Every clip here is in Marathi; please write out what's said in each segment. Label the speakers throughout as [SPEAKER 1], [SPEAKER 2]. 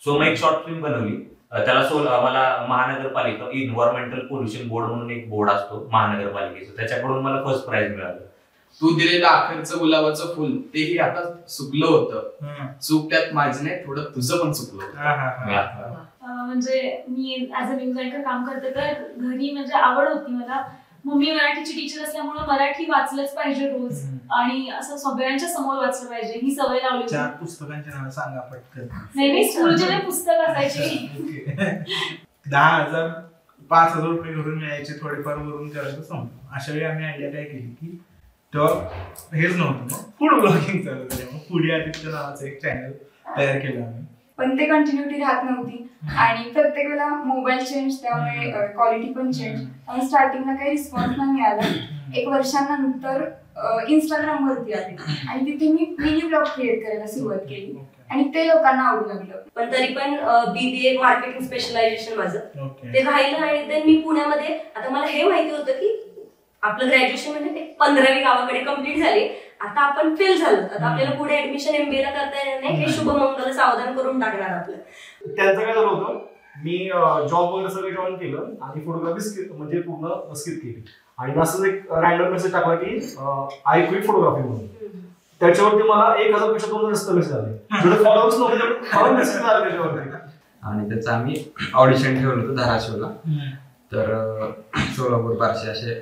[SPEAKER 1] सो मग एक शॉर्ट फिल्म बनवली. त्याला मला महानगरपालिका इन्व्हायरमेंटल पोल्युशन बोर्ड म्हणून एक बोर्ड असतो महानगरपालिकेचा, त्याच्याकडून मला फर्स्ट प्राइज मिळालं.
[SPEAKER 2] तू दिलेलं अखेरचं गुलाबाचं फुल तेही आता चुकलं होतं. चूक त्यात माझी नाही, थोडं तुझं पण चुकलं होतं.
[SPEAKER 3] म्हणजे मी ऍज अ न्यूज अँकर काम करते, तर घरी म्हणजे आवड होती मला. मम्मी मराठीची टीचर असल्यामुळे मराठी वाचलंच पाहिजे रोज, आणि असं सगळ्यांच्या समोर वाचलं पाहिजे ही सवय लावली.
[SPEAKER 4] 4 पुस्तकांची नावं सांगा पटकन.
[SPEAKER 3] नाही, स्कूलचे पुस्तक असायचे.
[SPEAKER 4] 10,000 5,000 रुपये घरून मिळायचे, थोडेफार वरून करायचं संपलं. अशा वेळी आम्ही आयडिया काय केली की तेव्हा हेच नव्हतं, फूड ब्लॉगिंग चालू केलं. मग फूडी आदित्य नावाचं एक चॅनल तयार केलं आम्ही.
[SPEAKER 5] पण ते कंटिन्युटी राहत नव्हती आणि प्रत्येक वेळेला मोबाईल चेंज, त्यामुळे क्वालिटी पण चेंज. आणि स्टार्टिंगला काही रिस्पॉन्स नाही मिळाला. 1 वर्षानंतर इंस्टाग्राम वरती आले आणि तिथे मी मिनी ब्लॉग क्रिएट करायला सुरुवात केली आणि ते लोकांना आवडू लागलं.
[SPEAKER 6] पण तरी पण BBA मार्केटिंग स्पेशलायझेशन माझं ते राहिलं. आणि देन मी पुण्यामध्ये, आता मला हे माहिती होतं की आपलं ग्रॅज्युएशन म्हणजे 15वी गावाकडे कम्प्लीट झाले, आता आपण फेल झालो, आता आपल्याला पुढे ऍडमिशन MBA ला करता येणार नाही, हे शुभमंगल सावधान करून टाकणार आपलं.
[SPEAKER 7] त्यांचं काय झालं होतं, मी जॉब वगैरे सगळं जॉईन केलं आणि फोटोग्राफी म्हणजे पूर्ण स्किप केली. आणि असं एक रॅन्डम मेसेज टाकला की आय क्विट फोटोग्राफी म्हणून. त्याच्यावरती मला 1,000 पेक्षा 2,000 जास्त मेसेज आले. फॉलोअर्स नव्हते, मेसेज आले त्याच्यावरती. आणि
[SPEAKER 8] त्याचं आम्ही ऑडिशन ठेवलं होतं धाराशिवला. तर सोलापूर बार्शी असे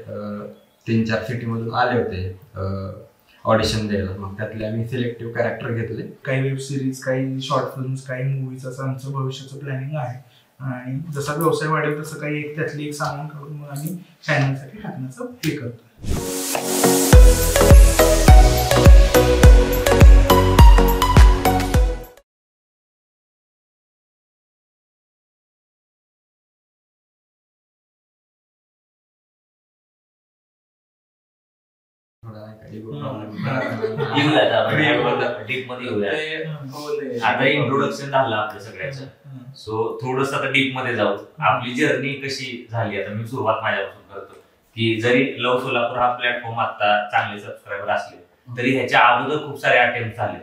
[SPEAKER 8] 3-4 सिटी मधून आले होते ऑडिशन द्यायला. मग त्यातले आम्ही सिलेक्टिव्ह कॅरेक्टर घेतले.
[SPEAKER 4] काही वेब सिरीज, काही शॉर्ट फिल्म्स, काही मूवीज, असं आमचं भविष्याचं प्लॅनिंग आहे. आणि जसा व्यवसाय वाढेल तसं काही त्यातली एक सामान काढून मग आम्ही चॅनलसाठी टाकण्याचं हे करतो.
[SPEAKER 1] डीप मध्ये येऊया. आता इंट्रोडक्शन झालं आपल्या सगळ्याचं. सो थोडस आता डीप मध्ये जाऊ. आपली जर्नी कशी झाली, आता मी सुरुवात माझ्यापासून करतो. की जरी लव सोलापूर हा प्लॅटफॉर्म आता चांगले सबस्क्रायबर असले तरी ह्याच्या अगोदर खूप सारे अटेम्प्ट झाले.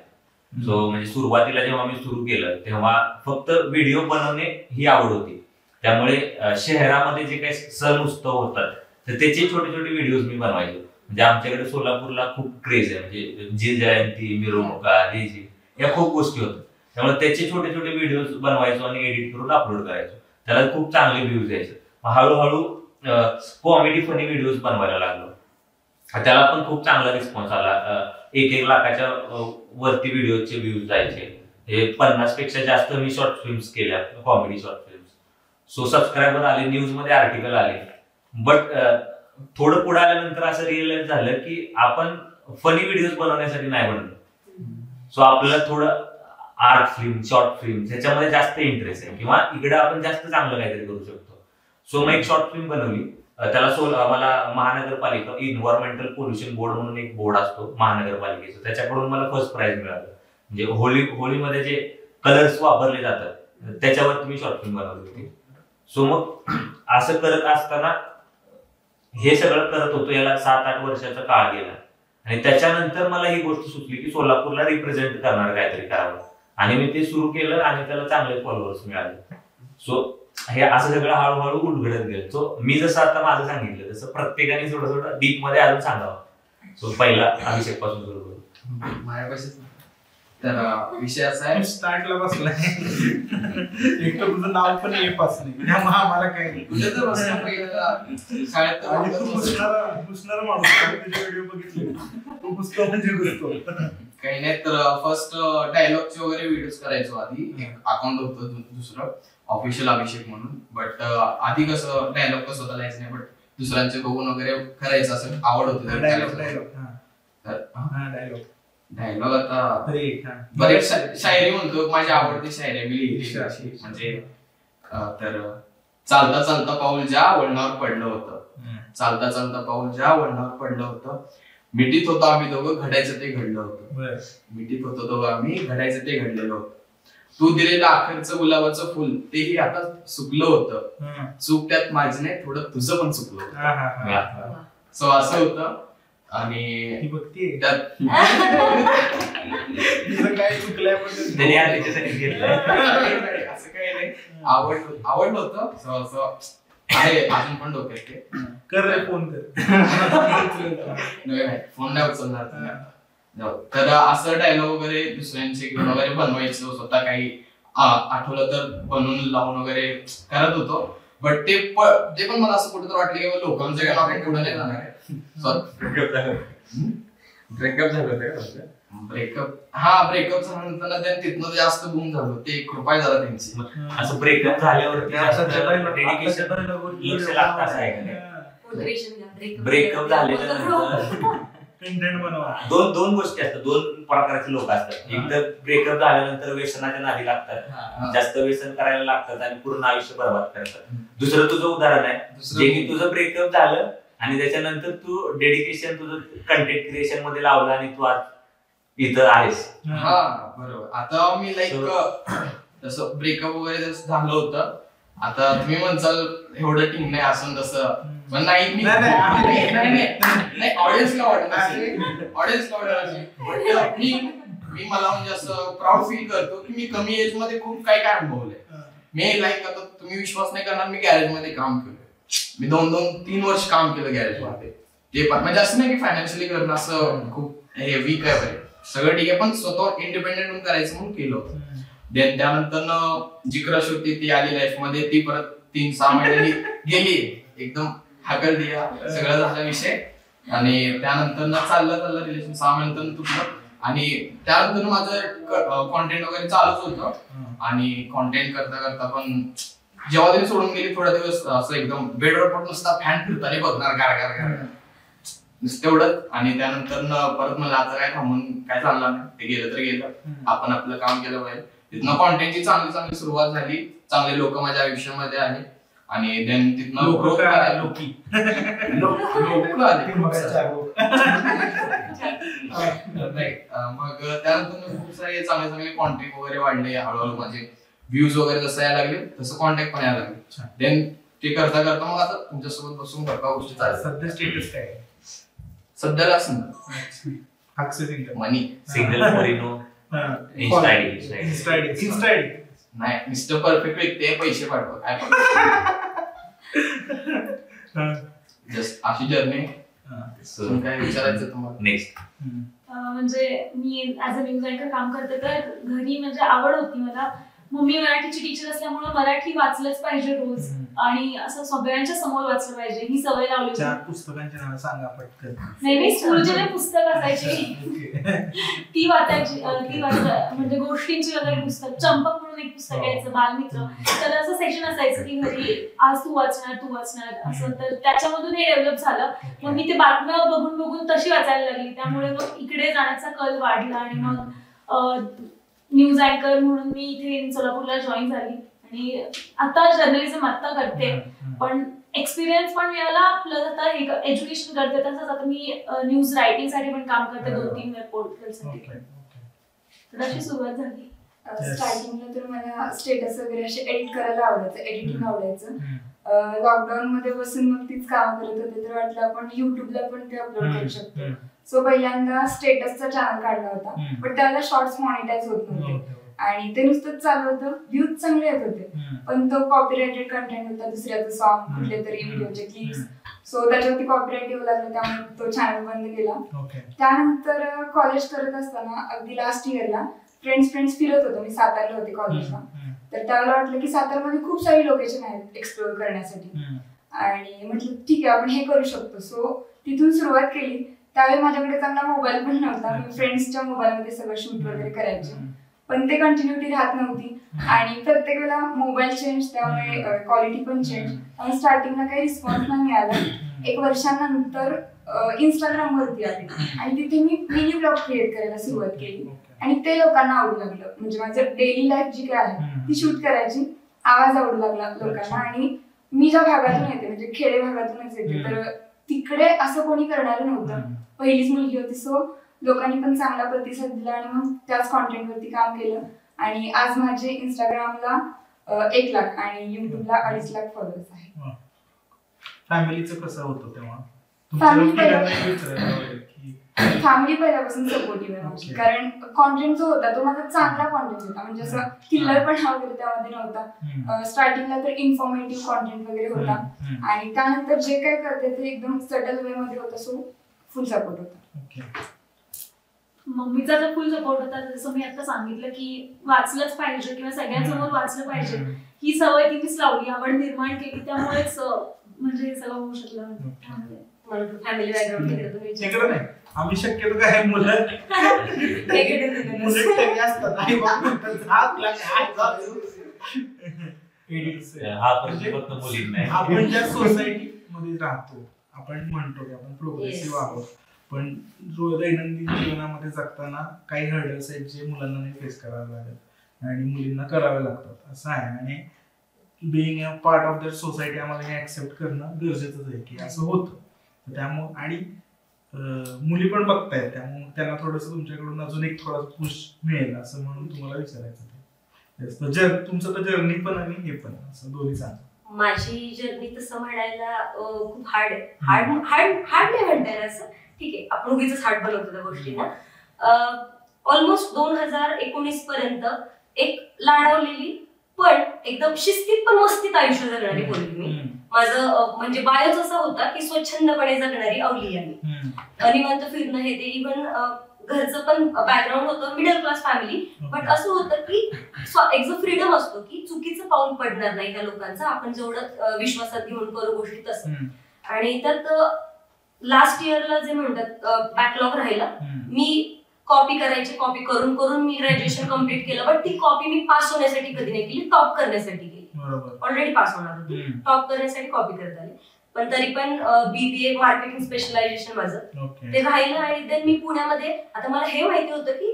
[SPEAKER 1] सो म्हणजे सुरुवातीला जेव्हा मी सुरू केलं तेव्हा फक्त व्हिडिओ बनवणे ही आवड होती. त्यामुळे शहरामध्ये जे काही सण उत्सव होतात तर त्याचे छोटे छोटे व्हिडिओज मी बनवायचो. म्हणजे आमच्याकडे सोलापूरला खूप क्रेज आहे, म्हणजे जी जयंती, मिरवणुका, लेझी या खूप गोष्टी होतात. त्यामुळे त्याचे छोटे छोटे व्हिडिओ बनवायचो आणि एडिट करून अपलोड करायचो. त्याला खूप चांगले व्ह्यूज यायचे. हळूहळू कॉमेडी फनी व्हिडिओज बनवायला लागलो. त्याला पण खूप चांगला रिस्पॉन्स आला. 1-1 लाखाच्या वरती व्हिडिओचे व्ह्यूज जायचे. हे 50 पेक्षा जास्त मी शॉर्ट फिल्म्स केल्या, comedy short films. So subscriber आले, न्यूज मध्ये आर्टिकल आले. बट थोडं पुढे आल्यानंतर असं रिअलाइज झालं की आपण फनी व्हिडिओज बनवण्यासाठी नाही बनलो. सो आपल्याला थोडं आर्ट फिल्म, शॉर्ट फिल्म ह्याच्यामध्ये जास्त इंटरेस्ट आहे, किंवा इकडे आपण जास्त चांगलं काहीतरी करू शकतो. सो मग एक शॉर्ट फिल्म बनवली. त्याला मला महानगरपालिका इन्व्हायरमेंटल पोल्युशन बोर्ड म्हणून एक बोर्ड असतो महानगरपालिकेचा, त्याच्याकडून मला फर्स्ट प्राइज मिळालं. म्हणजे होळीमध्ये जे कलर्स वापरले जातात त्याच्यावरती मी शॉर्ट फिल्म बनवली होती. सो मग असं करत असताना हे सगळं करत होतो. याला 7-8 वर्षाचा काळ गेला आणि त्याच्यानंतर मला ही गोष्ट सुचली की सोलापूरला रिप्रेझेंट करणार काहीतरी करावं. आणि मी ते सुरू केलं आणि त्याला चांगले फॉलोअर्स मिळाले. सो हे असं सगळं हळूहळू उलगडत गेलं. सो मी जसं आता माझं सांगितलं तसं प्रत्येकाने थोडं थोडं डीप मध्ये अजून सांगावं. सो पहिला अभिषेक पासून सुरू करू.
[SPEAKER 2] माझ्यापाशी तर विषय असा आहे,
[SPEAKER 4] स्टार्टला बसलाय एक तर तुझं नाव पण ए पासून त्यामुळे आम्हाला काही
[SPEAKER 2] शाळेत
[SPEAKER 4] पुसणारा माणूस. तुझे व्हिडिओ बघितले, तू पुसतो म्हणजे घुसतो.
[SPEAKER 2] काही नाही. तर फर्स्ट डायलॉगचे वगैरे व्हिडिओज करायचो. आधी एक अकाउंट होतं दुसरं ऑफिशियल अभिषेक म्हणून. बट आधी कसं डायलॉग कसं होता लायचं नाही, बट दुसऱ्यांचे बघून वगैरे करायचं असं आवड होती. डायलॉग आता बरेच शायरी म्हणतो. माझी आवडती शायरी मी लिहिली अशी, म्हणजे तर चालता चालता पाऊल ज्या वळणावर पडलं होतं, चालता चालता पाऊल ज्या वळणावर पडलं होतं, मिठीत होतो आम्ही दोघं घडायचं ते घडलं होतं, मिठीत होतो दोघं आम्ही घडायचं ते घडलेलं होतं. तू दिलेलं अखेरचं गुलाबाचं फुल तेही आता चुकलं होतं. चूक त्यात माझी नाही, थोडं तुझं पण चुकलं होतं. सो असं होतं. आणि
[SPEAKER 4] त्यात काय चुकलंय
[SPEAKER 2] आवडलं होतं असं आहे अजून पण डोक्यात ते.
[SPEAKER 4] कर फोन कर.
[SPEAKER 2] फोन नाही उचलणार. तर असं डायलॉग वगैरे दुसऱ्यांचे वगैरे बनवायचं, स्वतः काही आठवलं तर बनवून लावून वगैरे करत होतो. बट ते पण मला असं कुठेतरी वाटलं की लोकांचं काय आपण पुढे नाही जाणार आहे. ब्रेकअप झाल्यानंतर तिथनं जास्त बूम झालं, ते कृपा झाला त्यांची.
[SPEAKER 1] असं ब्रेकअप झाल्यावरती लक्ष लागतं असं आहे का? ब्रेकअप झाल्यानंतर दोन गोष्टी असतात, दोन प्रकारचे लोक असतात. एक तर ब्रेकअप झाल्यानंतर व्यसनाच्या नादी लागतात, जास्त व्यसन करायला लागतात आणि पूर्ण आयुष्य बर्बाद करतात. दुसरं तुझं उदाहरण आहे, जे की तुझं ब्रेकअप झालं आणि त्याच्यानंतर तू डेडिकेशन तुझं कंटेंट क्रिएशन मध्ये लावलं आणि तू आज इथं आहेस.
[SPEAKER 2] हा बरोबर. आता मी जसं ब्रेकअप वगैरे जसं झालं होतं, आता तुम्ही म्हणसाल एवढं टीम नाही असं तसं, पण नाही मी ऑडियन्सला वाटत मी मला म्हणजे असं प्राऊड फील करतो की मी कमी एज मध्ये खूप काय अनुभवलंय. मी लाईक आता तुम्ही विश्वास नाही करणार, मी गॅरेज मध्ये काम केलं. मी 2-3 वर्ष काम केलं गॅरेज मध्ये. ते पण म्हणजे असं नाही की फायनान्शियली करणं असं खूप वीक आहे, सगळं ठीक आहे, पण स्वतः इंडिपेंडेंट म्हणून करायचं म्हणून केलं होतं. त्यानंतर जी क्रश होती ती आली लाईफ मध्ये, ती परत 3-6 महिन्यांनी गेली, एकदम हाकल दिया, सगळं झाला विषय. आणि त्यानंतर चाललं रिलेशन 6 महिन्यानंतर तुटलं. आणि त्यानंतर माझं कॉन्टेंट वगैरे चालूच होतं. आणि कॉन्टेंट करता पण जेव्हा त्यांनी सोडून गेली थोडा दिवस असं एकदम बेडवर पण नुसता फॅन फिरताना बघणार गार नुसतं एवढंच. आणि त्यानंतर परत मला आता काय थांबून काय चालणार नाही, ते गेलं तर गेलं, आपण आपलं काम केलं पाहिजे. तिथनं कॉन्टेंटची चांगली सुरुवात झाली, चांगले लोक माझ्या आयुष्यामध्ये आले. आणि देन तिथनं
[SPEAKER 4] लोक आले.
[SPEAKER 2] मग त्यानंतर खूप सारे चांगले कॉन्टॅक्ट वगैरे वाढले. हळूहळू माझे व्ह्यूज वगैरे जसं यायला लागले तसं कॉन्टॅक्ट पण यायला लागले. देन ते करता मग आता तुमच्यासोबत बसून गप्पा गोष्टी चालतात.
[SPEAKER 4] सध्या स्टेटस काय?
[SPEAKER 2] सध्याला मनी
[SPEAKER 1] सिंगल परिनो
[SPEAKER 2] नाही, मिस्टर परफेक्ट व्यक्ती आहे, पैसे पाठवा काय जस्ट अशी जर्नी. काय विचारायचं तुम्हाला
[SPEAKER 1] नेक्स्ट?
[SPEAKER 3] म्हणजे मी ऍज अ न्यूज अँकर काम करते, तर घरी म्हणजे आवड होती मला. मम्मी मराठीची टीचर असल्यामुळे मराठी वाचलंच पाहिजे रोज, आणि असं सगळ्यांच्या समोर वाचलं पाहिजे ही सवय लावली.
[SPEAKER 4] 4 पुस्तकांची नावं सांगा पटकन.
[SPEAKER 3] नाही, स्कूलचे जे पुस्तक असायची ती वाचायची, म्हणजे गोष्टींची वगैरे पुस्तक. चंपक म्हणून एक पुस्तक यायचं, बालमित्र. तर असं सेक्शन असायचं की घरी आज तू वाचणार असं. तर त्याच्यामधून हे डेव्हलप झालं. मग मी ते बातम्या बघून तशी वाचायला लागली. त्यामुळे मग इकडे जाण्याचा कल वाढला आणि मग न्यूज अँकर म्हणून मी इथे सोलापूरला जॉईन झाली. आणि आता जर्नलिझम करते, पण एक्सपिरियन्स पण मिळाला, प्लस आता हे एज्युकेशन करते. तसंच आता मी न्यूज रायटिंग साठी पण काम करते 2-3 वेब पोर्टलसाठी. तर अशी सुरुवात झाली.
[SPEAKER 5] स्टार्टिंगला तर मला स्टेटस वगैरे असे एडिट करायला आवडायचं, एडिटिंग आवडायचं. लॉकडाऊन मध्ये बसून मग तीच काम करत होते, तर वाटलं आपण युट्यूबला पण ते अपलोड करू शकतो. सो पहिल्यांदा स्टेटसचा चॅनल काढला होता, पण त्याला शॉर्ट्स मॉनिटाईज होत नव्हते आणि ते नुसतंच चालू होतं. व्ह्यूज चांगले येत होते, पण तो कॉपीराइटेड कंटेंट होता, दुसऱ्याचं सॉन्ग, कुठले तरी व्हिडिओचे क्लिप्स. सो त्याच्यावरती कॉपीराइट येऊ लागलं, त्यामुळे तो चॅनल बंद केला. त्यानंतर कॉलेज करत असताना अगदी लास्ट इयरला फ्रेंड्स फिरत होतो. मी सातारला होते कॉलेजला, तर त्याला वाटलं की सातारमध्ये खूप सारी लोकेशन आहेत एक्सप्लोर करण्यासाठी, आणि म्हटलं ठीक आहे आपण हे करू शकतो. सो तिथून सुरुवात केली. त्यावेळी माझ्याकडे चांगला मोबाईल पण नव्हता, मी फ्रेंड्सच्या मोबाईलमध्ये सगळं शूट वगैरे करायचे, पण ते कंटिन्युटी राहत नव्हती. आणि प्रत्येक वेळेला मोबाईल चेंज, त्यामुळे क्वालिटी पण चेंज. आणि स्टार्टिंगला काही रिस्पॉन्स नाही मिळाला. 1 वर्षानंतर इंस्टाग्राम वरती आले आणि तिथे मी मिनी ब्लॉग क्रिएट करायला सुरुवात केली, आणि ते लोकांना आवडू लागलं. म्हणजे माझं डेली लाईफ जी काय आहे ती शूट करायची, आवाज आवडू लागला लोकांना. आणि मी ज्या भागातून येते, म्हणजे खेडे भागातूनच येते, तर तिकडे असं कोणी करणारं नव्हतं. पहिलीच मुलगी होती. सो लोकांनी पण चांगला प्रतिसाद दिला आणि मग त्याच कॉन्टेंट वरती काम केलं. आणि आज माझे इंस्टाग्रामला 1 लाख आणि युट्यूबला 2.5 लाख फॉलोअर्स आहेत.
[SPEAKER 4] फॅमिलीचं कसं होतं तेव्हा?
[SPEAKER 5] फॅमिली पहिल्यापासून सपोर्टिव्ह आहे माझी, कारण कॉन्टेंट जो होता तो माझा चांगला कॉन्टेंट होता, म्हणजे असं किल्लर पण वगैरे त्यामध्ये नव्हता. स्टार्टिंगला तर इन्फॉर्मेटिव्ह कॉन्टेंट वगैरे होता, आणि त्यानंतर जे काय करते ते एकदम सटल वे मध्ये होतं, सो फुल सपोर्ट होता.
[SPEAKER 3] मम्मीचा तर फुल सपोर्ट होता. जसं मी आता सांगितलं की वाचलंच पाहिजे किंवा सगळ्यांसमोर वाचलं पाहिजे, ही सवय तिनेच लावली, आवड निर्माण केली, त्यामुळेच म्हणजे हे सगळं होऊ शकलं.
[SPEAKER 6] फॅमिली
[SPEAKER 4] तिकडे नाही, आम्ही शक्यतो काय मुलं असतात आपण ज्या सोसायटी मध्ये राहतो, आपण म्हणतो की आपण प्रोग्रेसिव्ह आहोत, पण दैनंदिन जीवनामध्ये जगताना काही हर्डल्स आहेत जे मुलांना नाही फेस करावे लागत आणि मुलींना करावे लागतात असं आहे. आणि being a part of that society आम्हाला हे ऍक्सेप्ट करणं गरजेचंच आहे की असं होतं. त्यामुळे आणि मुली पण बघतायत, त्यामुळे त्यांना थोडस तुमच्याकडून अजून एक थोडा पुश मिळेल असं म्हणून तुम्हाला विचारायचं. तुमचं तर जर्नी पण आणि हे पण असं दोन्ही सांगा.
[SPEAKER 6] माझी जर्नी तसं म्हणायला खूप हार्ड आहे. हार्ड नाही म्हणता येईल असं, ठीक आहे, आपण उगीच हार्ड बनवतो त्या गोष्टींना. ऑलमोस्ट 2019 पर्यंत एक लाडवलेली पण एकदम शिस्तीत पण मस्तीत आयुष्य जगणारी पोरगी मी. माझं म्हणजे बायोच असा होता की स्वच्छंदपणे जगणारी अवली आहे मी. निवांत फिरणं हे ते, इव्हन घरचं पण बॅकग्राऊंड होतं मिडल क्लास फॅमिली, बट असं होतं की एक जो फ्रीडम असतो की चुकीचं पाऊल पडणार नाही त्या लोकांचं, आपण जेवढं विश्वासात घेऊन करू गोष्टी तसं. आणि त्यात लास्ट इयरला जे म्हणतात बॅकलॉग राहिला, मी कॉपी करायची, कॉपी करून करून मी ग्रॅज्युएशन कम्प्लीट केलं, बट ती कॉपी मी पास होण्यासाठी कधी नाही केली, टॉप करण्यासाठी केली. ऑलरेडी पास होणार होती, टॉप करण्यासाठी कॉपी करत आली. पण तरी पण BBA मार्केटिंग स्पेशलायझेशन माझं ते राहिलं. आणि देन मी पुण्यामध्ये, आता मला हे माहिती होतं की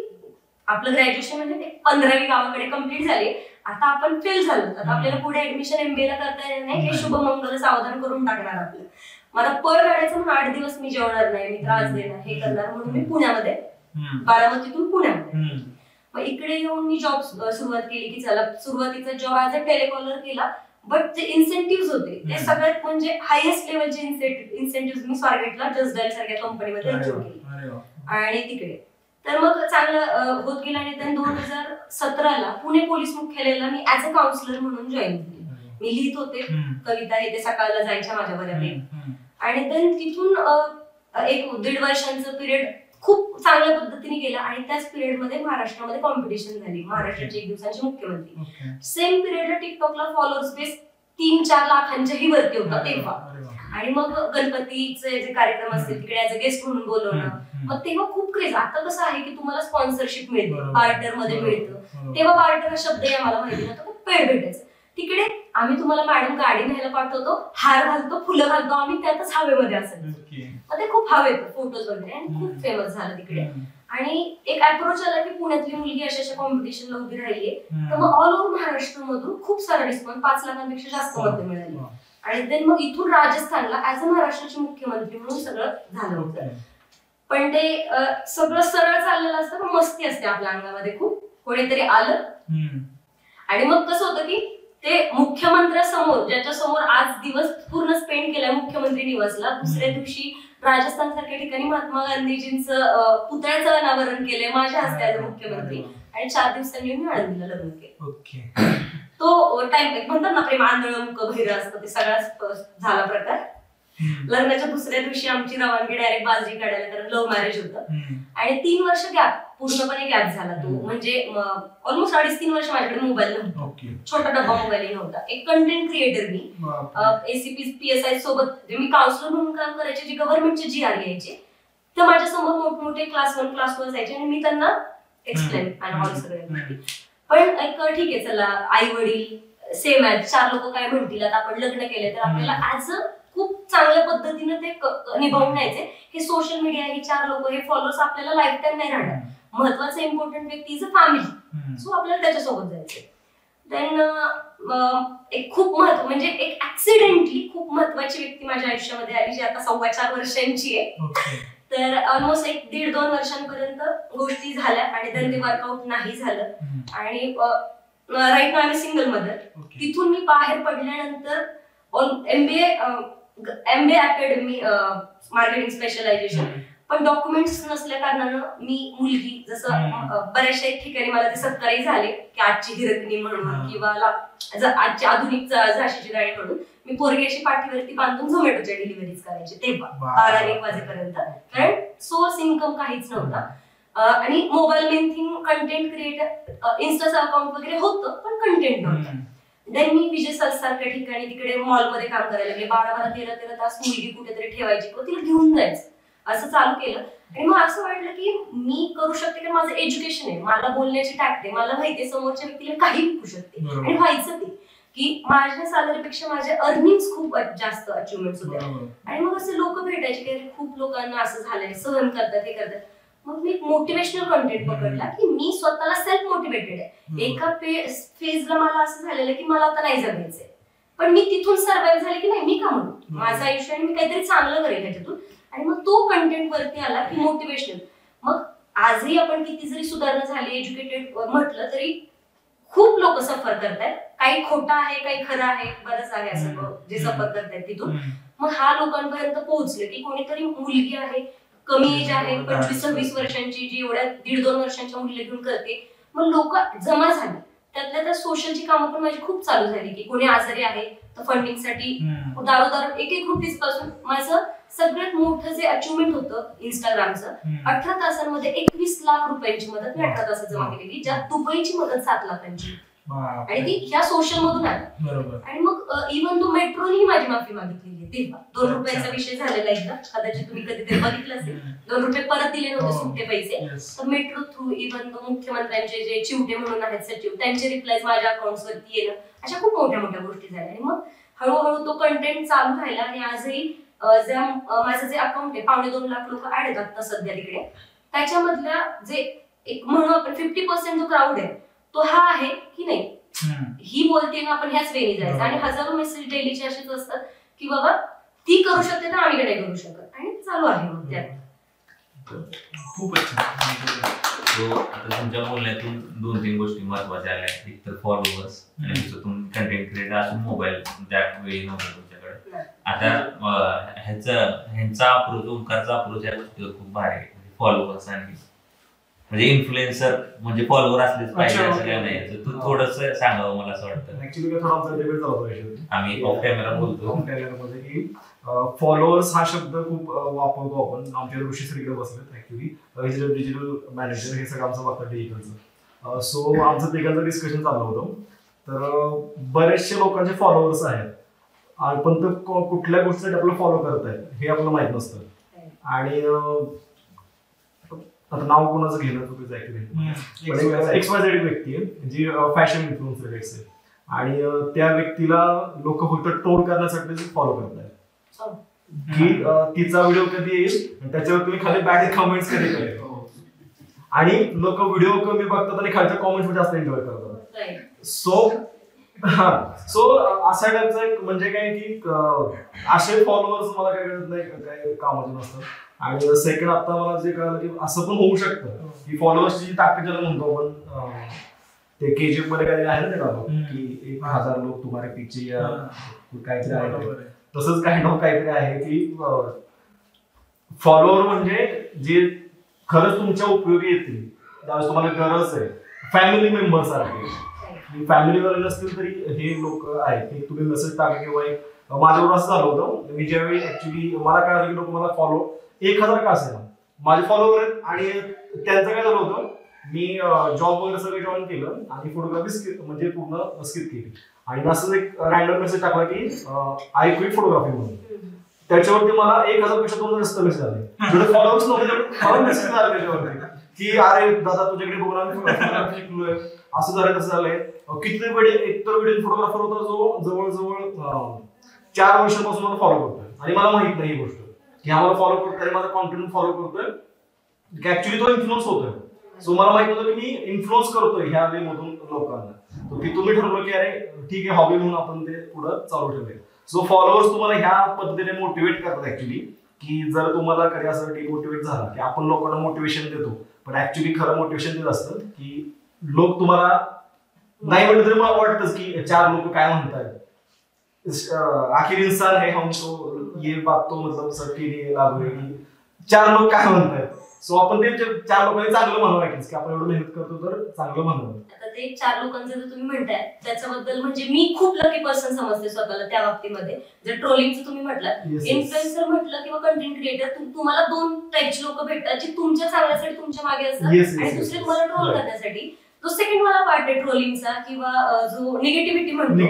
[SPEAKER 6] आपलं ग्रॅज्युएशन म्हणजे 15वी गावाकडे कम्प्लीट झाले, आता आपण फेल झालो, आता आपल्याला पुढे ऍडमिशन MBA ला करता येणार नाही, हे शुभमंगल सावधान करून टाकणार आपलं. मला पळ काढायचं म्हणून 8 दिवस मी जेवणार नाही, मी त्रास देणार, हे करणार, म्हणून मी पुण्यामध्ये बारामतीतून पुण्यामध्ये. मग इकडे येऊन मी जॉब सुरुवात केली की चला सुरुवातीचा जॉब ॲज अ टेलिकॉलर केला, बट जे इन्सेंटिव्ह होते ते सगळ्यात म्हणजे हायेस्ट लेवलचे इन्सेंटिव्ह मी स्वारगेटला जस्ट डायल सारख्या कंपनीमध्ये एन्जॉय केली. आणि तिकडे तर मग चांगलं होत गेलं. आणि then 2017ला पुणे पोलीस मुख्यालयाला मी ऍज अ काउन्सिलर म्हणून जॉईन केली. मी लिहित होते कविता, हे ते सकाळला जायच्या माझ्या बऱ्यापैकी. आणि देन तिथून 1-1.5 वर्षांचं पिरियड खूप चांगल्या पद्धतीने गेला. आणि त्याच पिरियड मध्ये महाराष्ट्रामध्ये कॉम्पिटिशन झाली, महाराष्ट्राचे 1 दिवसांचे मुख्यमंत्री. सेम पिरियडला टिकटॉकला फॉलोअर्स बेस 3-4 लाखांच्याही वरती होता तेव्हा. आणि मग गणपतीचे जे कार्यक्रम असतील तिकडे ऍज अ गेस्ट म्हणून बोलवणं, मग तेव्हा खूप क्रेज. आता कसं आहे की तुम्हाला स्पॉन्सरशिप मिळते, बार्टर मध्ये मिळतं, तेव्हा बार्टर हा शब्दही आम्हाला माहिती नव्हता, खूप पेड भेटायचं. तिकडे आम्ही तुम्हाला मॅडम गाडी न्यायला पाठवतो, हार घालतो, फुलं घालतो, आम्ही त्यातच हवेमध्ये असायचो. मग ते खूप हवेत फोटोज वगैरे, आणि खूप फेमस झालं तिकडे. आणि एक अप्रोच आला की पुण्यातली मुलगी अशा कॉम्पिटिशनला उभी राहिलीये, तर मग ऑल ओव्हर महाराष्ट्रामधून खूप सारा रिस्पॉन्स, 5 लाखांपेक्षा जास्त मतं मिळाली. आणि देन मग इथून राजस्थानला ऍज अ महाराष्ट्राचे मुख्यमंत्री म्हणून सगळं झालं होतं. पण ते सगळं सरळ चाललेलं असतं, पण मस्ती असते आपल्या अंगामध्ये खूप. कोणीतरी आलं आणि मग कसं होतं की ते मुख्यमंत्र्यासमोर, ज्याच्या समोर आज दिवस पूर्ण स्पेंड केलाय मुख्यमंत्री निवासला, दुसऱ्या दिवशी राजस्थान सारख्या ठिकाणी महात्मा गांधीजींचं पुतळ्याचं अनावरण केलंय माझ्या हस्ते आज मुख्यमंत्री. आणि 4 दिवसांनी मी आळंदीला लग्न केलं. तो टाइम म्हणतात ना प्रेम आंधळं मुक बहिरं असतं, ते सगळाच झाला प्रकार. लग्नाच्या दुसऱ्या दिवशी आमची रवानगी डायरेक्ट बाजरी काढायला, कारण लव्ह मॅरेज होतं. आणि 3 वर्ष गॅप, पूर्णपणे गॅप झाला तो. म्हणजे ऑलमोस्ट 2.5-3 वर्ष माझ्याकडे मोबाईल नव्हता, छोटा डब्बा मोबाईल नव्हता. एक कंटेंट क्रिएटर मी, ACP PSI सोबत मी काउन्सिलर म्हणून काम करायचे, जे गव्हर्नमेंटचे GR यायचे, तर माझ्या समोर मोठमोठे क्लास 1 क्लास 2 असायचे, आणि मी त्यांना एक्सप्लेन आणि ऑल सगळ्या गोष्टी. पण एक ठीक आहे चला, आई वडील सेम आहेत, 4 लोक काय म्हणतील, आता आपण लग्न केले तर आपल्याला ऍज अ खूप चांगल्या पद्धतीने ते निभावून न्यायचे. हे सोशल मीडिया, हे 4 लोक, हे फॉलोअर्स आपल्याला लाईफ टाइम नाही राहणार. महत्वाचं इम्पॉर्टंट व्यक्ती इज अ फॅमिली, सो आपल्याला त्याच्यासोबत जायचे. देन एक खूप म्हणजे एक ऍक्सिडेंटली खूप महत्वाची व्यक्ती माझ्या आयुष्यामध्ये आली, जी आता 4.25 वर्षांची आहे. तर ऑलमोस्ट 1-1.5-2 वर्षांपर्यंत गोष्टी झाल्या, आणि then ते वर्कआउट नाही झालं. आणि right now I am single mother. तिथून मी बाहेर पडल्यानंतर MBA अकॅडमी मार्केटिंग स्पेशलायझेशन पण डॉक्युमेंट्स नसल्या कारणानं मी मुलगी जसं बऱ्याचशा ठिकाणी मला ते सत्कारही झाले की आजची हिरकणी म्हणून किंवा आजची आधुनिक झाशीची गाडी म्हणून मी पोरगी अशी पाठीवरती बांधून झोमॅटोच्या डिलिव्हरीज करायचे तेव्हा 12-1 वाजेपर्यंत, कारण सोर्स इन्कम काहीच नव्हता. आणि mobile main thing content creator इन्स्टाचं अकाउंट वगैरे होतं पण कंटेंट नव्हतं. देन मी विजय सारख्या ठिकाणी तिकडे मॉलमध्ये काम करायला लागले. 12-13 तास मुलगी कुठेतरी ठेवायची किंवा तिला घेऊन जायचं असं चालू केलं. आणि मग असं वाटलं की मी करू शकते की माझं एज्युकेशन आहे, मला बोलण्याची टॅक्ट आहे, मला माहितीये समोरच्या व्यक्तीला काही विकू शकते. आणि व्हायचं ते की माझ्या सॅलरीपेक्षा माझे अर्निंग खूप जास्त अचिव्हमेंट्स होते. आणि मग असे लोक भेटायचे की खूप लोकांना असं झालंय, सहन करतात हे करतात. मग मी मोटिवेशनल कंटेंट पकडला की मी स्वतःला सेल्फ मोटिवेटेड आहे. एका फेजला मला असं झालेलं की मला आता नाही जगायचंय, पण मी तिथून सर्व्हाइव्ह झाले की नाही मी का म्हणून माझं आयुष्य आणि मी काहीतरी चांगलं करेल ह्याच्यातून. आणि मग तो कंटेंट वरती आला की मोटिवेशनल. मग आजही आपण किती जरी सुधारणा झाली एज्युकेटेड म्हटलं तरी खूप लोक सफर करतायत. काही खोटं आहे काही खरं आहे, बरंच आहे असं जे सफर करतायत तिथून. मग हा लोकांपर्यंत पोहोचले की कोणीतरी मुलगी आहे कमी एज आहे 25-26 वर्षांची जी एवढ्या 1.5-2 वर्षांच्या मुलीला घेऊन करते. मग लोक जमा झाली. त्यातल्या त्या सोशलची कामं पण माझी खूप चालू झाली की कोणी आजारी आहे तर फंडिंगसाठी दारोदार 1-1 रुपीज पासून माझं सगळ्यात मोठं जे अचिव्हमेंट होतं इंस्टाग्रामचं 18 तासांमध्ये 21 लाख रुपयांची मदत मी 18 तासात जमा केलेली, ज्यात दुबईची मदत 7 लाखांची. आणि ती ह्या सोशल मधून आली. आणि मग इव्हन तो मेट्रोनी माझी माफी मागितलेली तेव्हा. 2 रुपयांचा विषय झालेला एकदा, कदाचित तुम्ही कधीतरी बघितलं असेल. 2 रुपये परत दिले नव्हते सुट्टे पैसे, तर मेट्रो थ्रू इव्हन मुख्यमंत्र्यांचे जे चिवटे म्हणून आहेत सचिव त्यांचे रिप्लाय माझ्या अकाउंट वरती येणं, अशा खूप मोठ्या मोठ्या गोष्टी झाल्या. आणि मग हळूहळू तो कंटेंट चालू राहिला. आणि आजही माझं जे अकाउंट आहे 2.5 लाख लोक ऍड आहेत आता सध्या तिकडे. त्याच्यामधल्या जे एक म्हणून आपण 50% जो क्राऊड आहे तो हा आहे की नाही ही बोलते ना आपण ह्याच वेळी जायचं. आणि हजारो मेसेज डेलीचे असेच असतात की बाबा ती करू शकते तर आम्ही नाही करू शकत. आणि चालू आहे मग त्यात
[SPEAKER 4] खूपच छान.
[SPEAKER 1] आता तुमच्या बोलण्यातून 2-3 गोष्टी महत्वाच्या आल्या. एक तर फॉलोअर्स आणि दुसरं कंटेंट क्रिएटर असून मोबाईल त्यावेळी नव्हता तुमच्याकडे. आता ह्यांचा अप्रोच ओंकारचा अप्रोच या गोष्टीवर खूप भारी आहे. फॉलोअर्स आणि म्हणजे इन्फ्लुएन्सर म्हणजे फॉलोअर असलेच पाहिजे असं काय नाही. तू थोडस सांगावं मला असं वाटतं.
[SPEAKER 7] ऍक्च्युली थोडा आमचा डिबेट चालू होता,
[SPEAKER 1] आम्ही ऑफ कॅमेरा बोलतो
[SPEAKER 7] मध्ये की फॉलोअर्स हा शब्द खूप वापरतो आपण. आमच्या ऋषी श्रीकडे बसलेत ऍक्च्युली डिजिटल मॅनेजर, हे सगळं आमचं बघतात डिजिटलचं. सो आमचं तिघांचं डिस्कशन चालू होतं. तर बरेचसे लोकांचे फॉलोअर्स आहेत पण ते कुठल्या गोष्टीसाठी आपल्याला फॉलो करत आहेत हे आपल्याला माहित नसतं. आणि आता नाव कोणाचं घेणं चुकीचं ऍक्च्युली. XYZ व्यक्ती आहे जी फॅशन इन्फ्लुएन्सर आहे आणि त्या व्यक्तीला लोक फक्त ट्रोल करण्यासाठी फॉलो करतायत की तिचा व्हिडिओ कधी येईल त्याच्यावर तुम्ही खाली बॅड कमेंट्स कधी करेल. आणि लोक व्हिडिओ कमी बघतात आणि खालच्या कॉमेंट्स जास्त एन्जॉय करतात. सो अशा टाईपचं एक म्हणजे काय की असे फॉलोअर्स मला काय कळत नाही काय कामाचे नसतं. आणि सेकंड आता मला जे कळलं की असं पण होऊ शकतं की फॉलोअर्सची ताकद ज्याला म्हणतो आपण, ते KGF मध्ये काय आहे ना ते डायलॉग की 1000 लोक तुम्हारे पीछे या काहीतरी आहे, तसंच काहीतरी आहे की फॉलोअर म्हणजे जे खरंच तुमच्या उपयोगी येतील त्यावेळेस तुम्हाला गरज आहे. फॅमिली मेंबर सारखे फॅमिलीवर नसतील तरी हे लोक आहेत की तुम्ही मेसेज टाका. किंवा एक माझ्यावर असं झालं होतं, मी ज्यावेळी ऍक्च्युली मला काय झालं की लोक मला फॉलो 1000 का असेल माझे फॉलोअर आहेत. आणि त्यांचं काय झालं होतं, मी जॉब वगैरे सगळं जॉईन केलं आणि फोटोग्राफी म्हणजे पूर्ण स्किप केली. आणि असं एक रॅन्डम मेसेज टाकला की आय क्विट फोटोग्राफी म्हणून. त्याच्यावरती मला 1000 पेक्षा 2000 जास्त मेसेज आले. जेवढे फॉलोअर्स नव्हते मला मेसेज आले त्याच्यावरती की अरे दादा तुझ्याकडे बघून आम्ही फोटोग्राफी शिकलोय, असं झालंय तसं झालंय. किती वेळ एकतर व्हिडिओ फोटोग्राफर होता जो जवळजवळ 4 वर्षांपासून मला फॉलो करतोय आणि मला माहित नाही ही गोष्ट की हा मला फॉलो करतोय, माझा कॉन्टेंट फॉलो करतोय की ऍक्च्युली तो इन्फ्लुएन्स होतोय. सो मला माहित होतं की मी इन्फ्लुएन्स करतोय ह्या वे मधून लोकांना. तिथून मी ठरवलं की अरे ठीक आहे हॉबी म्हणून आपण ते पुढे चालू ठेवूया. सो फॉलोअर्स तुम्हाला ह्या पद्धतीने मोटिवेट करतात ऍक्च्युली की जर तुम्हाला कधी असं डिमोटिवेट झाला की आपण लोकांना मोटिवेशन देतो पण ऍक्च्युली खरं मोटिवेशन देत असतं की लोक तुम्हाला नाही म्हटलं तरी मला वाटतंच की 4 लोक काय म्हणतात, आखिर इंसान है हम तो ये बात तो मतलब सबके लिए लागू है की 4 लोक काय म्हणतात. सो आपण ते 4 लोकांनी चांगलं म्हणावं की आपण एवढं मेहनत करतो तर चांगलं म्हणावं.
[SPEAKER 6] आता ते 4 लोकांचं जर तुम्ही म्हणताय त्याच्याबद्दल म्हणजे मी खूप लकी पर्सन समजते स्वतःला त्या बाबतीमध्ये. जर ट्रोलिंगचं तुम्ही म्हटलं, इन्फ्लुएन्सर म्हटलं किंवा कंटेंट क्रिएटर, तुम्हाला 2 टाईपची लोक भेटतात जी तुमच्या चांगल्यासाठी तुमच्या मागे असतात आणि दुसरे तुम्हाला ट्रोल करण्यासाठी. तो सेकंड मला पार्ट आहे ट्रोलिंगचा किंवा जो निगेटिव्हिटी म्हणतो.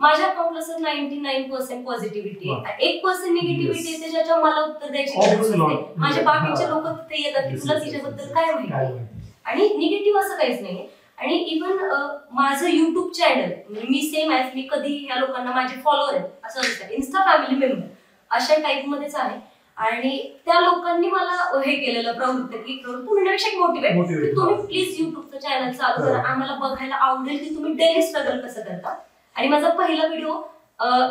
[SPEAKER 6] माझ्या अकाउंटला सर 99% पॉझिटिव्हिटी आहे, 1% निगेटिव्हिटी आहे ज्याच्या मला उत्तर द्यायची गरज नसते. माझे बाकीचे लोक तिथे येतात की तुला तिच्याबद्दल काय माहिती, आणि निगेटिव्ह असं काहीच नाही. आणि इव्हन माझं युट्यूब चॅनल मी सेम ॲज मी कधी ह्या लोकांना माझे फॉलोअर आहेत असं असतं, इन्स्टा फॅमिली मेंबर अशा टाईप मध्येच आहे. आणि त्या लोकांनी मला हे केलेलं प्रवृत्त म्हणण्यापेक्षा मोटिवेट, तुम्ही प्लीज युट्यूबचं चॅनल चालू करा, आम्हाला बघायला आवडेल की तुम्ही डेली स्ट्रगल कसं करता. आणि माझा पहिला व्हिडिओ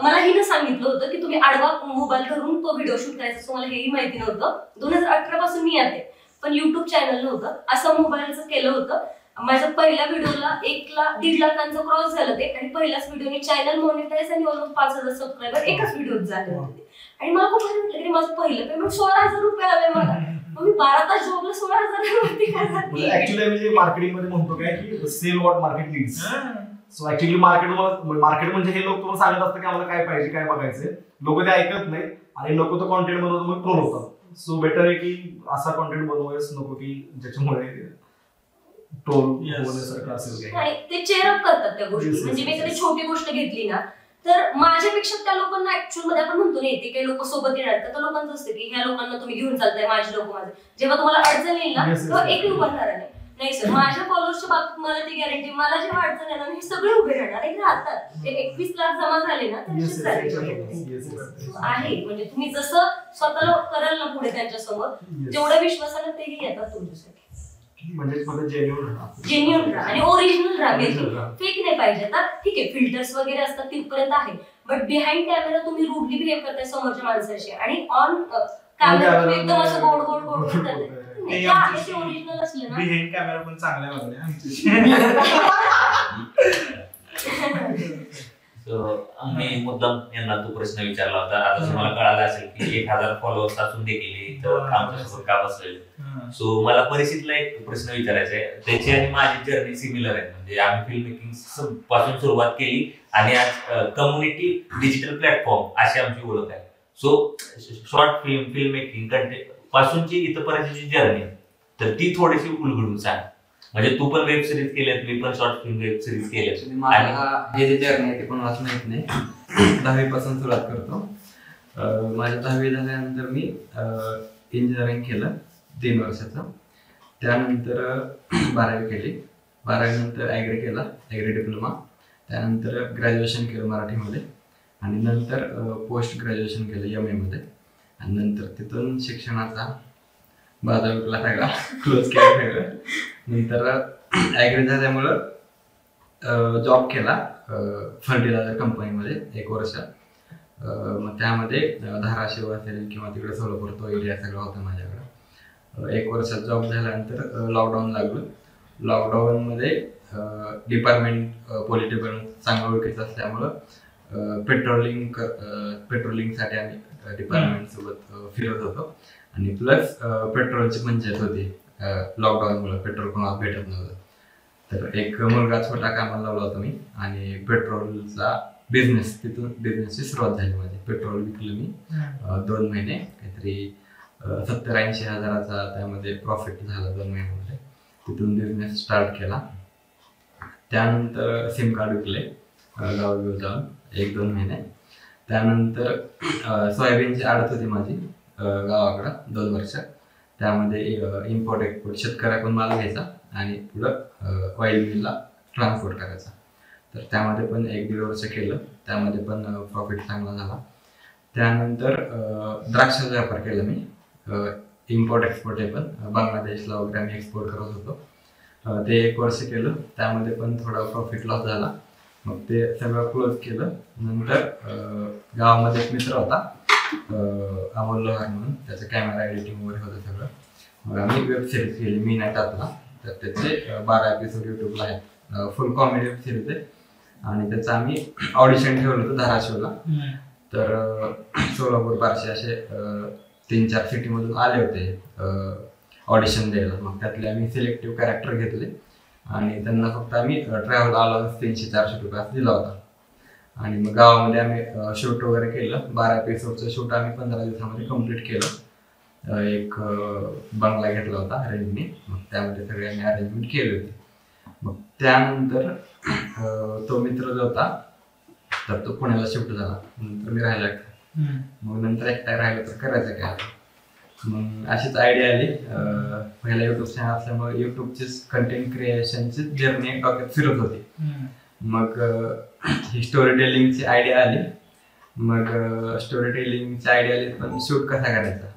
[SPEAKER 6] मला हिनं सांगितलं होतं की तुम्ही आडवा मोबाईल धरून तो व्हिडिओ शूट करायचा, सो मला हेही माहिती नव्हतं. 2018 पासून मी येते पण युट्यूब चॅनल नव्हतं, असं मोबाईलचं केलं होतं. माझ्या पहिल्या व्हिडिओला 1,00,000-1.5 लाखांचं क्रॉस झालं ते, आणि पहिल्याच व्हिडिओने चॅनल मॉनिटाईज आणि ऑलमोस्ट 5,000 सबस्क्रायबर एकाच व्हिडिओत झाले होते. आणि मला खूप भारी वाटलं की माझं पहिलं पेमेंट 16,000 रुपये आले मला. मग मी 12 तास जॉबला 16,000 वरती काय जाते.
[SPEAKER 7] ऍक्च्युली म्हणजे मार्केटिंग मध्ये म्हणतो काय की sell what market needs. So actually market म्हणजे हे लोक तुम्हाला सांगत असतात की आम्हाला काय पाहिजे काय बघायचंय, लोक ते ऐकत नाही आणि नको तो कॉन्टेंट बनवतो मग ट्रोल होतात. सो बेटर आहे की असा कॉन्टेंट बनवायच नको की ज्याच्यामुळे ट्रोल होण्यासारखं असेल.
[SPEAKER 6] आणि ते चेअर अप करतात त्या गोष्टी. म्हणजे मी कधी छोटी गोष्ट घेतली ना तर माझ्यापेक्षा त्या लोकांना ऍक्च्युअल मध्ये आपण म्हणतो नाही ते काही लोक सोबत येणार तर त्या लोकांचं असतं की ह्या लोकांना तुम्ही घेऊन चालताय, माझे लोक माझे. जेव्हा तुम्हाला अडचण येईल ना तेव्हा एकही उभा राहणार नाही सर. माझ्या फॉलोअर्सच्या बाबतीत मला ती गॅरंटी, मला जेव्हा अडचण येणार हे सगळे उभे राहणार आणि राहतात. ते 21 लाख जमा झाले ना त्यांचे आहे. म्हणजे तुम्ही जसं स्वतःला कराल ना पुढे त्यांच्या समोर तेवढ्या विश्वासाने तेही येतात तुमच्यासाठी.
[SPEAKER 7] म्हणजे
[SPEAKER 6] जेन्युइन राहा आणि ओरिजिनल राहा, फेक नाही पाहिजे. आता ठीक आहे फिल्टर्स वगैरे असतात तिथपर्यंत आहे, बट बिहाइंड कॅमेरा तुम्ही रूडली बिहेव करताय समोरच्या माणसाशी आणि ऑन कॅमेरा एकदम असं गोड गोड गोड करताय. ओरिजिनल असले ना
[SPEAKER 4] बिहाइंड कॅमेरा पण चांगल्या वागल्या
[SPEAKER 1] मी मुद्दाम यांना तो प्रश्न विचारला होता. आता तुम्हाला कळाला असेल की 1,000 फॉलोअर्स असून देखील आमच्यासोबत का बसलेले. सो मला परिस्थितीला एक प्रश्न विचारायचा आहे. त्याची आणि माझी जर्नी सिमिलर आहे. म्हणजे आम्ही फिल्म मेकिंग पासून सुरुवात केली आणि आज कम्युनिटी डिजिटल प्लॅटफॉर्म अशी आमची ओळख आहे. So short film making content पासूनची इथपर्यंतची जर्नी तर ती थोडीशी उलगडून सांग. म्हणजे तू पण वेब सिरीज केल्यात, मी पण शॉर्ट फिल्म वेब सिरीज केल्यात.
[SPEAKER 8] हे जे जर्नी आहे ते कोणालाच माहित नाही. 10वी पासून सुरुवात करतो. माझ्या 10वी झाल्यानंतर मी इंजिनिअरिंग केलं 3 वर्षाचं. त्यानंतर 12वी केली. 12वी नंतर ॲग्री केला, ॲग्री डिप्लोमा. त्यानंतर ग्रॅज्युएशन केलं मराठीमध्ये आणि नंतर पोस्ट ग्रॅज्युएशन केलं MA मध्ये. आणि नंतर तिथून शिक्षणाचा बाजा विकला सगळा, क्लोज केला सगळं. नंतर ॲग्री झाल्यामुळं जॉब केला फर्टिलायझर कंपनीमध्ये 1 वर्ष. मग त्यामध्ये धाराशिव असेल किंवा तिकडे सोलापूर तो एरिया सगळा होता माझ्याकडं. 1 वर्षात जॉब झाल्यानंतर लॉकडाऊन लागलं. लॉकडाऊनमध्ये डिपार्टमेंट पोलीस डिपार्टमेंट चांगलं ओळखीचं असल्यामुळं पेट्रोलिंगसाठी आम्ही डिपार्टमेंट सोबत फिरत होतो. आणि प्लस पेट्रोलची पंचायत होती. लॉकडाऊनमुळे पेट्रोल कोणाला भेटत नव्हतं. तर एक मुलगा छोटा कामाला लावला होता मी आणि पेट्रोलचा तिथून बिझनेसची सुरुवात झाली माझी. पेट्रोल विकलं मी 2 महिने, काहीतरी 70-80 हजाराचा त्यामध्ये प्रॉफिट झाला 2 महिन्यामध्ये. तिथून बिझनेस स्टार्ट केला. त्यानंतर सिम कार्ड विकले गावागाव जाऊन 1-2 महिने. त्यानंतर सोयाबीनची आडत होती माझी गावाकडं 2 वर्ष. त्यामध्ये इम्पोर्ट एक्सपोर्ट शेतकऱ्याकडून माल घ्यायचा आणि पुढं ऑइल मिलला ट्रान्सपोर्ट करायचा. तर त्यामध्ये पण 1-1.5 वर्ष केलं. त्यामध्ये पण प्रॉफिट चांगला झाला. त्यानंतर द्राक्षाचा व्यापार केला मी. इम्पोर्ट एक्सपोर्ट हे पण बांगलादेशला वगैरे आम्ही एक्सपोर्ट करत होतो. ते 1 वर्ष केलं. त्यामध्ये पण थोडा प्रॉफिट लॉस झाला. मग ते सगळं क्लोज केलं. नंतर गावामध्ये एक मित्र होता अमोल लोहार म्हणून, त्याचं कॅमेरा एडिटिंग वगैरे होतं सगळं. मग आम्ही वेब सिरीज केली मी नाही टाकला. तर त्याचे 12 एपिसोड युट्यूबला आहेत. फुल कॉमेडी वेब सिरीज आहे. आणि त्याचं आम्ही ऑडिशन ठेवलं होतं धाराशिवला. तर सोलापूर बार्शी असे 3-4 सिटीमधून आले होते ऑडिशन द्यायला. मग त्यातले आम्ही सिलेक्टिव्ह कॅरेक्टर घेतले आणि त्यांना फक्त आम्ही ट्रॅव्हल अलाउन्स 300-400 रुपये दिला होता. आणि मग गावामध्ये आम्ही शूट वगैरे केलं. 12 एपिसोडचं शूट आम्ही 15 दिवसामध्ये कम्प्लीट केलं. एक बंगला घेतला होता रेंटने. मग त्यामध्ये सगळे आम्ही अरेंजमेंट केली होती. मग त्यानंतर तो मित्र जो होता तर तो पुण्याला शिफ्ट झाला. नंतर मी राहायला मग नंतर एकटा राहिलं तर करायचं काय. मग अशीच आयडिया आली. पहिला युट्यूब चॅनल असल्यामुळे युट्यूबची कंटेंट क्रिएशनची जर्नी डोक्यात फिरत होती. मग ही स्टोरी टेलिंगची आयडिया आली. मग स्टोरी टेलिंगची आयडिया आली पण शूट कसा करायचा.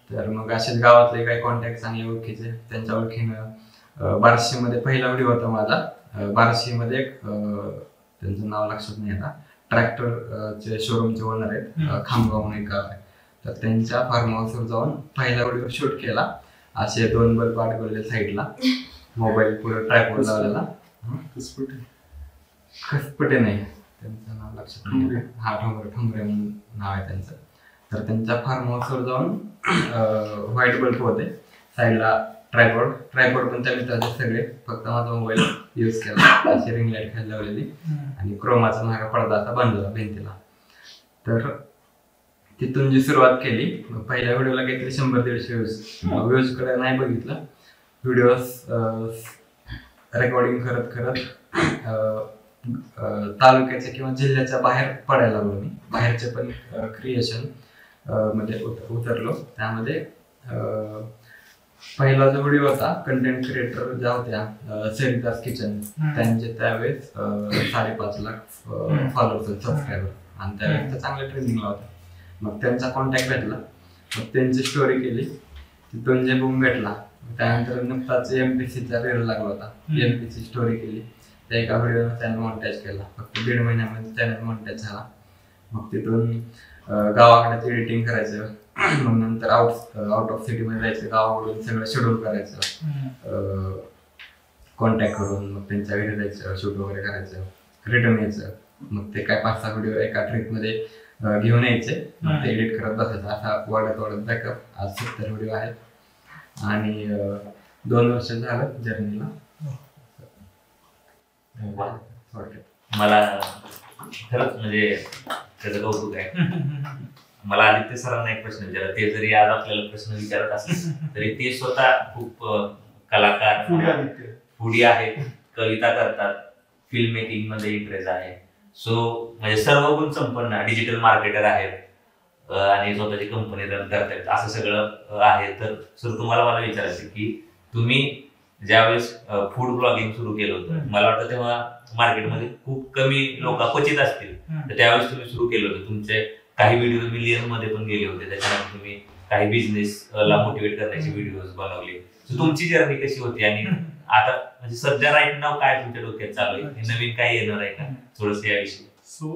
[SPEAKER 8] तर मग असेच गावातले काही कॉन्टॅक्ट चांगले ओळखीचे त्यांच्या ओळखीनं बार्शीमध्ये पहिला व्हिडिओ होता माझा. बार्शीमध्ये त्यांचं नाव लक्षात नाही आता, ट्रॅक्टरचे शोरूमचे ओनर आहेत, खामगाव म्हणून एक गाव आहे. तर त्यांच्या फार्म हाऊसवर जाऊन पहिला व्हिडिओ शूट केला. असे 2 बल्ब अडकवले साईडला, मोबाईल पुढे ट्रायपॉड लावलेला. कसपटे नाही त्यांचं नाव लक्षात नाही. हा ठोंबरे म्हणून नाव आहे त्यांचं. तर त्यांच्या फार्म हाऊसवर जाऊन व्हाईट बल्ब होते साईडला, ट्रायपॉड पण त्या मित्राचे सगळे, फक्त माझा मोबाईल यूज केला. अशी रिंग लाईट खाली लावलेली आणि क्रोमाचा मागा पडदा असा बांधला भिंतीला. तर तिथून जी सुरुवात केली, पहिल्या व्हिडिओला काहीतरी 100-150 व्ह्यूज कडे नाही बघितलं. व्हिडिओ रेकॉर्डिंग करत तालुक्याच्या किंवा जिल्ह्याच्या बाहेर पडायला लागलो मी. बाहेरचे पण क्रिएशन मध्ये उतरलो. त्यामध्ये पहिला जो व्हिडिओ होता कंटेंट क्रिएटर ज्या होत्या सरिताज किचन, त्यांचे त्यावेळेस 5.5 लाख फॉलोअर्स सबस्क्रायबर आणि त्यावेळेस चांगल्या ट्रेंडिंगला होता. मग त्यांचा कॉन्टॅक्ट भेटला. मग त्यांची स्टोरी केली. तिथून जे बूम भेटला. त्यानंतर नुकताच MPCचा रेल लागला होता. MPC स्टोरी केली. त्या एका व्हिडिओला चॅनल मॉनिटाईज केला. फक्त 1.5 महिन्यामध्ये चॅनल मॉनिटाईज झाला. मग तिथून गावाकडे एडिटिंग करायचं. मग नंतर आउट ऑफ सिटी मध्ये जायचं, गावाकडून सगळं शेड्यूल करायचं कॉन्टॅक्ट करून. मग त्यांच्या घरी जायचं, शूट वगैरे करायचं, रिटर्न यायचं. मग ते काय 5-6 व्हिडिओ एका ट्रिप मध्ये घेऊन यायचे. मग ते एडिट करत बसायचं. असा वाढत बॅकअप आज 70 व्हिडिओ आहेत आणि 2 वर्ष झालं जर्नीला.
[SPEAKER 1] मला खरंच म्हणजे त्याचं कौतुक आहे. मला आदित्य सरांना एक प्रश्न विचारला. ते जरी आज आपल्याला प्रश्न विचारत असले तरी ते स्वतः खूप कलाकार, फूडी आहेत, कविता करतात, फिल्म मेकिंग मध्ये इंटरेस्ट आहे. सो म्हणजे सर्व गुण संपन्न डिजिटल मार्केटर आहेत आणि स्वतःची कंपनी रन करतायत, असं सगळं आहे. तर सर तुम्हाला मला विचारायचं की तुम्ही ज्यावेळेस फूड ब्लॉगिंग सुरू केलं होतं, मला वाटतं तेव्हा मार्केटमध्ये खूप कमी लोक क्वचित असतील, तर त्यावेळेस तुम्ही सुरू केलं होतं. तुमचे काही व्हिडिओ मिलियन मध्ये पण गेले होते. त्याच्यानंतर तुम्ही काही बिझनेसला मोटिवेट करण्याचे व्हिडिओज बनवले. तुमची जर्नी कशी होती आणि आता म्हणजे सध्या राईट नाव काय तुमच्या डोक्यात चालू आहे, नवीन काय येणार आहे का थोडस याविषयी?
[SPEAKER 4] सो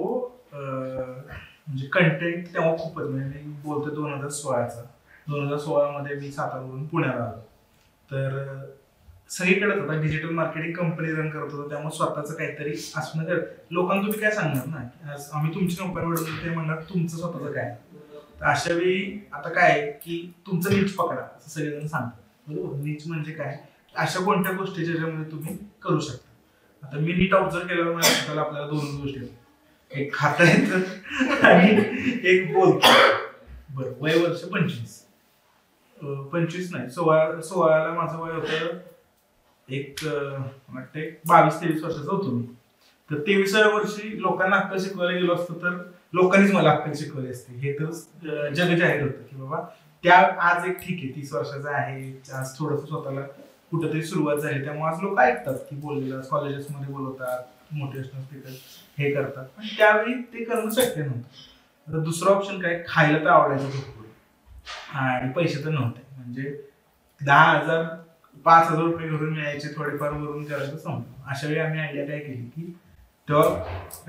[SPEAKER 4] म्हणजे कंटेंट तेव्हा खूपच, म्हणजे मी बोलतो 2016 मध्ये मी सातारावरून पुण्याला आलो. तर सगळीकडेच होता, डिजिटल मार्केटिंग कंपनी रन करत होतो. त्यामुळे स्वतःचं काहीतरी असणं गरजेचं. लोकांना तुम्ही काय सांगणार ना, आज आम्ही तुमची कंपनी वळवली, ते म्हणणार तुमचं स्वतःचं काय. तर अशा वेळी आता काय की तुमचं नीच पकडा असं सगळेजण सांगतात. बरोबर, नीच म्हणजे काय, अशा कोणत्या गोष्टी ज्याच्यामध्ये तुम्ही करू शकता. आता मी नीट ऑब्झर्व केल्यावर मला स्वतःला आपल्याला 2 गोष्टी आहेत, एक खाता येतं आणि एक बोलतो. बरं, वय वर्ष 25 नाही 16ला माझं वय होतं, एक वाटतं 22-23 वर्षाचा होतो मी. तर 23व्या वर्षी लोकांना अक्कल शिकवायला गेलो असतो तर लोकांनीच मला अक्कल शिकवली असते. हे तर जग जाहीर होतं की बाबा त्या आज एक ठीक आहे 30 वर्षाचा आहे, आज थोडंसं स्वतःला कुठेतरी सुरुवात झाली, त्यामुळे आज लोक ऐकतात की बोललेलं, कॉलेजेसमध्ये बोलवतात, मोटिवेशनल स्पीकर हे करतात. पण त्यावेळी ते करणं शक्य नव्हतं. तर दुसरं ऑप्शन काय, खायला तर आवडायचं भरपूर आणि पैसे तर नव्हते. म्हणजे 10,000-5,000 रुपये घरून यायचे, थोडेफार वरून करायचं संपलं. अशा वेळी आम्ही आयडिया काय केली की तेव्हा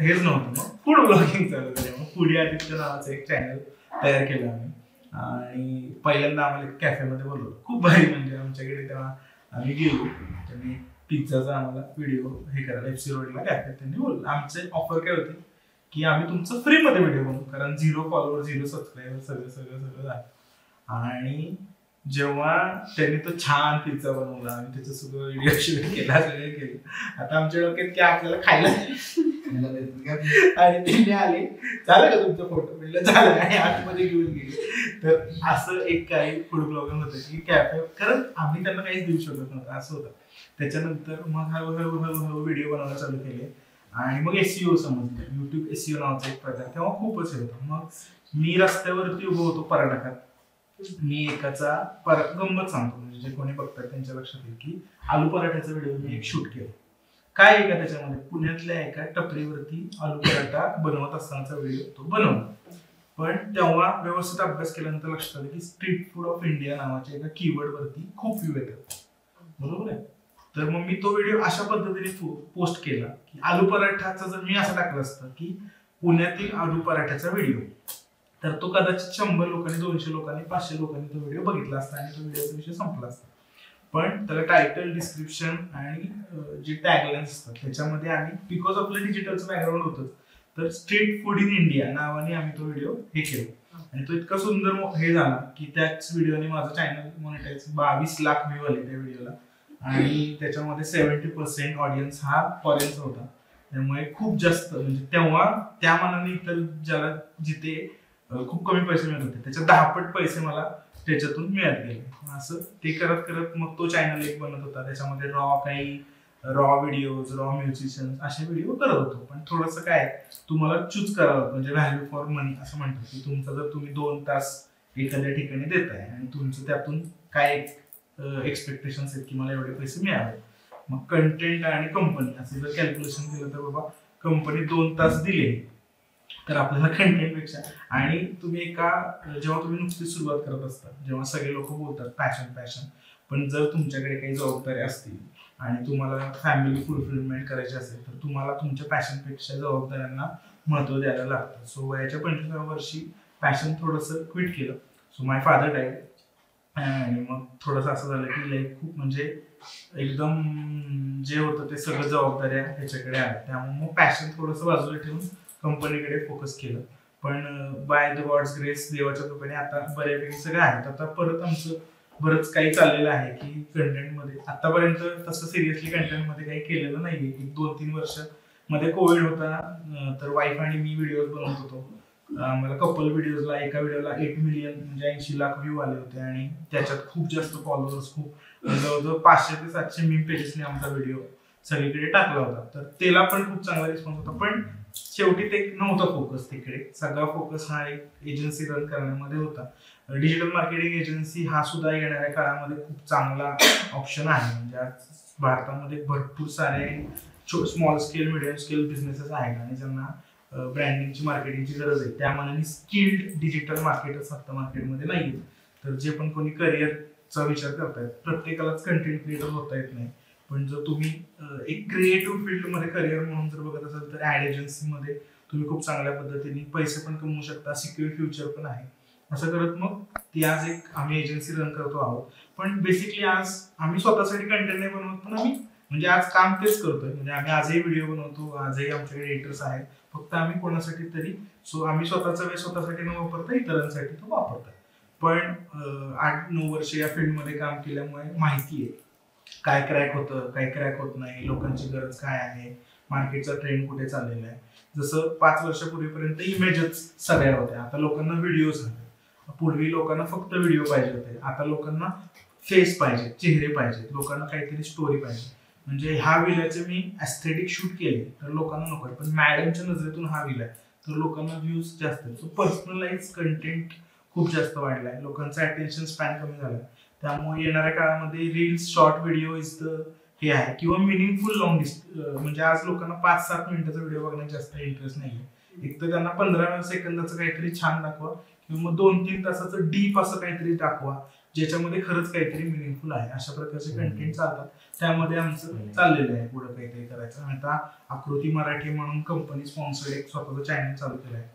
[SPEAKER 4] हेच नव्हतं, मग फूड ब्लॉगिंग चालू केलं. मग फूडी आदित्य नावाचं एक चॅनल तयार केलं आम्ही आणि पहिल्यांदा आम्हाला कॅफेमध्ये बोलवलं. खूप भारी, म्हणजे आमच्याकडे तेव्हा आम्ही गेलो, त्यांनी पिझ्झाचा आम्हाला व्हिडिओ हे करायला FC रोडला कॅफे त्यांनी बोललं. आमचे ऑफर काय होते की आम्ही तुमचं फ्रीमध्ये व्हिडिओ बनवू, कारण 0 फॉलोअर 0 सबस्क्रायबर सगळं झालं. आणि जेव्हा त्यांनी तो छान पिझ्झा बनवला आणि त्याचं सगळं व्हिडिओ शूट केला, सगळं केलं, आता आमच्या डोक्यात की आपल्याला खायला आणि त्यांनी आले, झालं का तुमचा फोटो, म्हणलं झालं, आणि आतमध्ये घेऊन गेले. तर असं एक काही फूड ब्लॉगिंग होतं की कॅफे, कारण आम्ही त्यांना काहीच देऊ शकत नव्हतं, असं होतं. त्याच्यानंतर मग हळूहळू व्हिडिओ बनवायला चालू केले आणि मग SEO समजलं, युट्यूब SEO नावाचा एक प्रकार, तेव्हा खूपच हे होतं. मग मी रस्त्यावरती उभं होतो पराठा, मी एकाचा गंमत सांगतो, म्हणजे जे कोणी बघतात त्यांच्या लक्षात येईल की आलू पराठ्याचा व्हिडिओ मी एक शूट केला. काय आहे का त्याच्यामध्ये, पुण्यातल्या एका टपरीवरती आलू पराठा बनवत असतानाचा व्हिडिओ तो बनवला. पण तेव्हा व्यवस्थित अभ्यास केल्यानंतर लक्षात आलं की स्ट्रीट फूड ऑफ इंडिया नावाच्या एका कीवर्ड वरती खूप व्ह्यू येतात, बरोबर आहे. तर मग मी तो व्हिडिओ अशा पद्धतीने पोस्ट केला की आलू पराठाचा जर मी असं टाकलं असतं की पुण्यातील आलू पराठ्याचा व्हिडिओ, तर तो कदाचित 100 लोकांनी, 200 लोकांनी, 500 लोकांनी तो व्हिडिओ बघितला असता आणि तो व्हिडिओचा विषय संपला असता. पण त्याला टायटल, डिस्क्रिप्शन आणि जे टॅगलाईन्स असतात त्याच्यामध्ये आम्ही, बिकॉज आपलं डिजिटलचं बॅकग्राऊंड होतं, तर स्ट्रीट फूड इन इंडिया नावाने आम्ही तो व्हिडिओ हे केला आणि तो इतका सुंदर हे झाला की त्याच व्हिडिओने माझं चॅनल मॉनिटाईज 22 लाख व्ह्यू आले त्या व्हिडिओला आणि त्याच्यामध्ये 70% ऑडियन्स हा फॉरेनचा होता. त्यामुळे खूप जास्त, म्हणजे तेव्हा त्या मानाने इतर ज्याला जिथे खूप कमी पैसे मिळत होते त्याच्या 10 पट पैसे मला त्याच्यातून मिळत गेले. असं ते करत करत मग तो चॅनल एक बनत होता, त्याच्यामध्ये रॉ व्हिडिओज, रॉ म्युझिशियन्स असे व्हिडिओ करत होतो. पण थोडंसं काय तुम्हाला चूज करावं, म्हणजे व्हॅल्यू फॉर मनी असं म्हणतात की तुमचा जर तुम्ही 2 तास एखाद्या ठिकाणी देताय आणि तुमचं त्यातून काय एक्सपेक्टेशन्स आहेत की मला एवढे पैसे मिळावे, मग कंटेंट आणि कंपनी असं जर कॅल्क्युलेशन केलं तर बाबा कंपनी 2 तास दिले तर आपल्याला कंटेंटपेक्षा, आणि तुम्ही जेव्हा तुम्ही नुकती सुरुवात करत असता, जेव्हा सगळे लोक बोलतात पॅशन, पण जर तुमच्याकडे काही जबाबदारी असतील आणि तुम्हाला फॅमिली फुलफिलमेंट करायची असेल तर तुम्हाला तुमच्या पॅशनपेक्षा जबाबदाऱ्यांना महत्त्व द्यायला लागतं. सो वयाच्या 25व्या वर्षी पॅशन थोडंसं क्विट केलं. सो माय फादर डाईड आणि मग थोडंसं असं झालं की लाईफ खूप, म्हणजे एकदम जे होतं ते सगळं जबाबदाऱ्या ह्याच्याकडे आल्या. त्यामुळे मग पॅशन थोडंसं बाजूला ठेवून कंपनीकडे फोकस केलं. पण बाय द गॉड्स ग्रेस, देवाच्या कृपेने आता बऱ्यापैकी सगळं आहेत. आता परत आमचं बरंच काही चाललेलं आहे की कंटेंटमध्ये आतापर्यंत तसं सिरियसली कंटेंटमध्ये काही केलेलं नाहीये. 1-2-3 वर्ष मध्ये कोविड होता, तर वाईफ आणि मी व्हिडिओज बनवत होतो. आम्हाला कपल व्हिडिओजला, एका व्हिडिओला 8 मिलियन म्हणजे 80 लाख व्ह्यू आले होते आणि त्याच्यात खूप जास्त फॉलोअर्स, खूप जवळजवळ 500 ते 700 मीम पेजेसने आमचा व्हिडिओ सगळीकडे टाकला होता. तर त्याला पण खूप चांगला रिस्पॉन्स होता. पण शेवटी ते नव्हता फोकस तिकडे, सगळा फोकस हा एक एजन्सी रन करण्यामध्ये होता. डिजिटल मार्केटिंग एजन्सी हा सुद्धा येणाऱ्या काळामध्ये खूप चांगला ऑप्शन आहे. म्हणजे आज भारतामध्ये भरपूर सारे small scale, medium scale businesses आहेत आणि ज्यांना ब्रँडिंगची, मार्केटिंगची गरज आहे. त्या मानाने स्किल्ड डिजिटल मार्केटर्स आता मार्केटमध्ये नाही. तर जे पण कोणी करिअरचा विचार करतायत, प्रत्येकालाच कंटेंट क्रिएटर होता येत नाही. पण जर तुम्ही एक क्रिएटिव्ह फील्डमध्ये करिअर म्हणून जर बघत असाल तर ऍड एजन्सीमध्ये तुम्ही खूप चांगल्या पद्धतीने पैसे पण कमवू शकता, सिक्युअर फ्युचर पण आहे. असं करत मग ती आज एक आम्ही एजन्सी रन करतो आहोत. पण बेसिकली आज आम्ही स्वतःसाठी कंटेंट नाही बनवत, पण आम्ही म्हणजे आज काम तेच करतोय. म्हणजे आम्ही आजही व्हिडिओ बनवतो, आजही आमच्याकडे एडिटर्स आहेत, फक्त आम्ही कोणासाठी तरी, सो आम्ही स्वतःचा वेळ स्वतःसाठी न वापरता इतरांसाठी तो वापरतो. पण 8-9 वर्ष या फील्डमध्ये काम केल्यामुळे माहिती आहे काय क्रॅक होतं, काय क्रॅक होत नाही, लोकांची गरज काय आहे, मार्केटचा ट्रेंड कुठे चाललेला आहे. जसं 5 वर्षापूर्वीपर्यंत इमेजच सगळ्या होत्या, आता लोकांना व्हिडिओज हवे. पूर्वी लोकांना फक्त व्हिडिओ पाहिजे होते, आता लोकांना फेस पाहिजे, चेहरे पाहिजे, लोकांना काहीतरी स्टोरी पाहिजे. म्हणजे ह्या विल्याचे मी ऍस्थेटिक शूट केले तर लोकांना नको, पण मॅडमच्या नजरेतून हा विला आहे तर लोकांना व्ह्यूज जास्त आहेत. सो पर्सनलाइज कंटेंट खूप जास्त वाढलाय, लोकांचा अटेन्शन स्पॅन कमी झालाय. त्यामुळे येणाऱ्या काळामध्ये reels, short video is the हे आहे, किंवा मिनिंगफुल लॉंग म्हणजे आज लोकांना 5-7 मिनिटाचा व्हिडिओ बघण्यात जास्त इंटरेस्ट नाहीये. एक तर त्यांना 15 सेकंदाचं काहीतरी छान दाखवा किंवा मग 2-3 तासाचं डीप असं काहीतरी दाखवा ज्याच्यामध्ये खरंच काहीतरी मिनिंगफुल आहे. अशा प्रकारचे कंटेंट चालतात. त्यामध्ये आमचं चाललेलं आहे पुढे काहीतरी करायचं. आता आकृती मराठी म्हणून कंपनी स्पॉन्सर्ड एक स्वतःचं चॅनल चालू केलं आहे,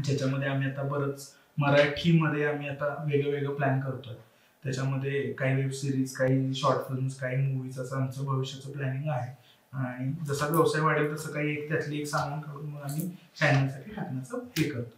[SPEAKER 4] ज्याच्यामध्ये आम्ही आता बरंच मराठीमध्ये आम्ही आता वेगळं प्लॅन करतोय. त्याच्यामध्ये काही वेब सिरीज, काही शॉर्ट फिल्म्स, काही मूवीज असं आमचं भविष्याचं प्लॅनिंग आहे. आणि जसा व्यवसाय वाढेल तसं काही त्यातली एक सामान काढून मग आम्ही चॅनलसाठी टाकण्याचं हे करतोय.